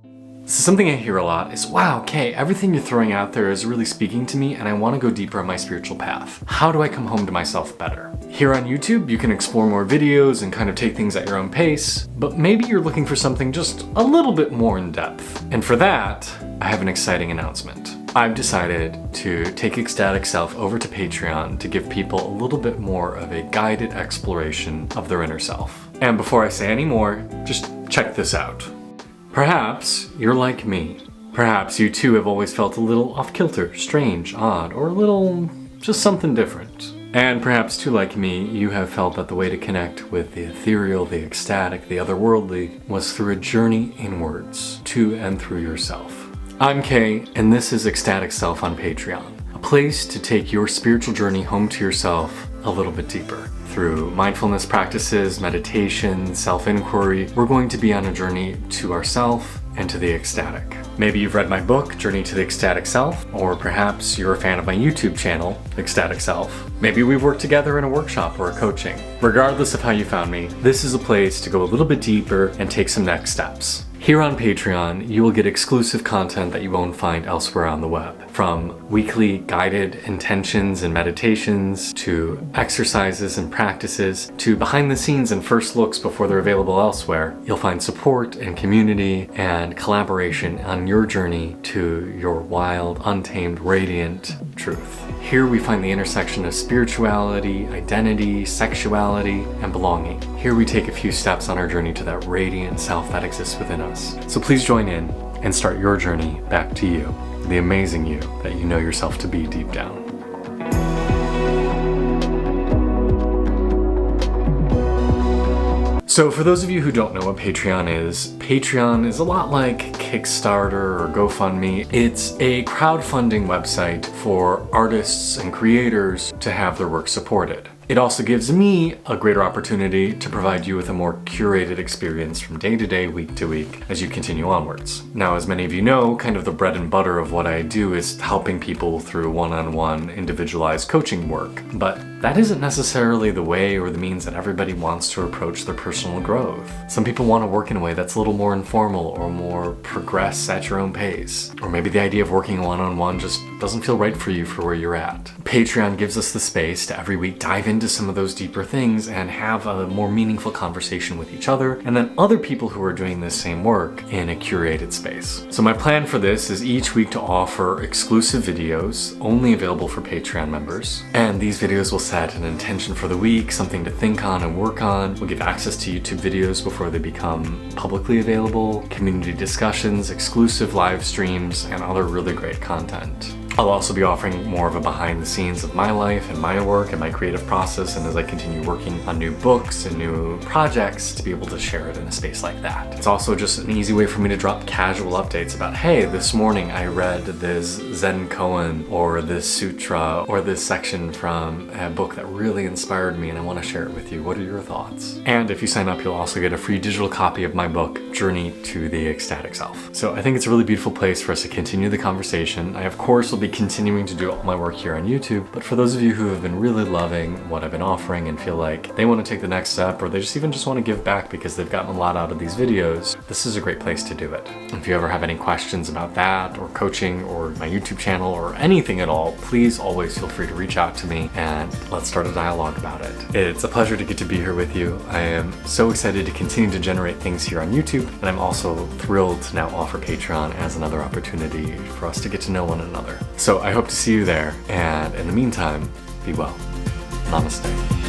So something I hear a lot is, wow, Kay, everything you're throwing out there is really speaking to me and I want to go deeper on my spiritual path. How do I come home to myself better? Here on YouTube, you can explore more videos and kind of take things at your own pace, but maybe you're looking for something just a little bit more in depth. And for that, I have an exciting announcement. I've decided to take Ecstatic Self over to Patreon to give people a little bit more of a guided exploration of their inner self. And before I say any more, just check this out. Perhaps you're like me. Perhaps you too have always felt a little off-kilter, strange, odd, or a little just something different. And perhaps too, like me, you have felt that the way to connect with the ethereal, the ecstatic, the otherworldly was through a journey inwards, to and through yourself. I'm Kay, and this is Ecstatic Self on Patreon, a place to take your spiritual journey home to yourself a little bit deeper. Through mindfulness practices, meditation, self-inquiry, we're going to be on a journey to ourself and to the ecstatic. Maybe you've read my book, Journey to the Ecstatic Self, or perhaps you're a fan of my YouTube channel, Ecstatic Self. Maybe we've worked together in a workshop or a coaching. Regardless of how you found me, this is a place to go a little bit deeper and take some next steps. Here on Patreon, you will get exclusive content that you won't find elsewhere on the web. From weekly guided intentions and meditations, to exercises and practices, to behind the scenes and first looks before they're available elsewhere, you'll find support and community and collaboration on your journey to your wild, untamed, radiant truth. Here we find the intersection of spirituality, identity, sexuality, and belonging. Here we take a few steps on our journey to that radiant self that exists within us. So please join in and start your journey back to you, the amazing you that you know yourself to be deep down. So for those of you who don't know what Patreon is a lot like Kickstarter or GoFundMe. It's a crowdfunding website for artists and creators to have their work supported. It also gives me a greater opportunity to provide you with a more curated experience from day to day, week to week, as you continue onwards. Now, as many of you know, kind of the bread and butter of what I do is helping people through one-on-one individualized coaching work. But that isn't necessarily the way or the means that everybody wants to approach their personal growth. Some people want to work in a way that's a little more informal or more progress at your own pace. Or maybe the idea of working one-on-one just doesn't feel right for you for where you're at. Patreon gives us the space to every week dive into some of those deeper things and have a more meaningful conversation with each other and then other people who are doing this same work in a curated space. So my plan for this is each week to offer exclusive videos only available for Patreon members. And these videos will set an intention for the week, something to think on and work on. We'll give access to YouTube videos before they become publicly available, community discussions, exclusive live streams, and other really great content. I'll also be offering more of a behind the scenes of my life and my work and my creative process, and as I continue working on new books and new projects, to be able to share it in a space like that. It's also just an easy way for me to drop casual updates about, hey, this morning I read this Zen koan or this sutra or this section from a book that really inspired me and I want to share it with you. What are your thoughts? And if you sign up, you'll also get a free digital copy of my book, Journey to the Ecstatic Self. So I think it's a really beautiful place for us to continue the conversation. I, of course, will be continuing to do all my work here on YouTube, but for those of you who have been really loving what I've been offering and feel like they want to take the next step, or they just want to give back because they've gotten a lot out of these videos, this is a great place to do it. If you ever have any questions about that, or coaching, or my YouTube channel, or anything at all, please always feel free to reach out to me and let's start a dialogue about it. It's a pleasure to get to be here with you. I am so excited to continue to generate things here on YouTube, and I'm also thrilled to now offer Patreon as another opportunity for us to get to know one another. So I hope to see you there, and in the meantime, be well. Namaste.